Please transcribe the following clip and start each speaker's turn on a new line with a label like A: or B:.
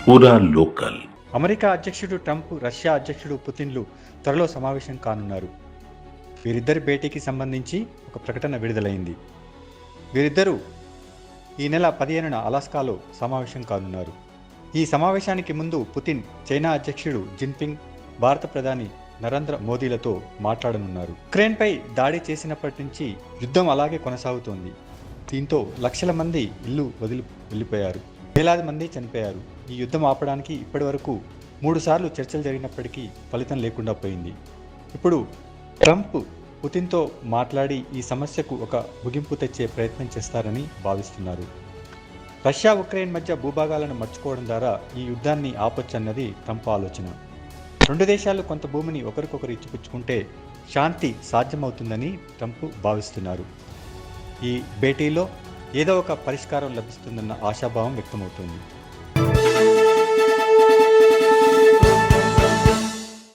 A: పూరా local.
B: America అధ్యక్షుడు Trump, Russia అధ్యక్షుడు పుతిన్లు త్వరలో సమావేశం కానున్నారు. వీరిద్దరి భేటీకి సంబంధించి ఒక ప్రకటన విడుదలైంది. వీరిద్దరూ ఈ నెల 15న అలాస్కాలో సమావేశం కానున్నారు. ఈ సమావేశానికి ముందు పుతిన్ చైనా అధ్యక్షుడు జిన్పింగ్, భారత ప్రధాని నరేంద్ర మోదీలతో మాట్లాడనున్నారు. ఉక్రెయిన్పై దాడి చేసినప్పటి నుంచి యుద్ధం అలాగే కొనసాగుతోంది. దీంతో లక్షల మంది ఇల్లు వదిలి వెళ్ళిపోయారు, వేలాది మంది చనిపోయారు. ఈ యుద్ధం ఆపడానికి ఇప్పటి వరకు 3 సార్లు చర్చలు జరిగినప్పటికీ ఫలితం లేకుండా పోయింది. ఇప్పుడు ట్రంప్ పుతిన్తో మాట్లాడి ఈ సమస్యకు ఒక ముగింపు తెచ్చే ప్రయత్నం చేస్తారని భావిస్తున్నారు. రష్యా, ఉక్రెయిన్ మధ్య భూభాగాలను మర్చుకోవడం ద్వారా ఈ యుద్ధాన్ని ఆపొచ్చన్నది ట్రంప్ ఆలోచన. 2 దేశాలు కొంత భూమిని ఒకరికొకరు ఇచ్చిపుచ్చుకుంటే శాంతి సాధ్యమవుతుందని ట్రంప్ భావిస్తున్నారు. ఈ భేటీలో ఏదో ఒక పరిష్కారం లభిస్తుందన్న ఆశాభావం వ్యక్తమవుతోంది.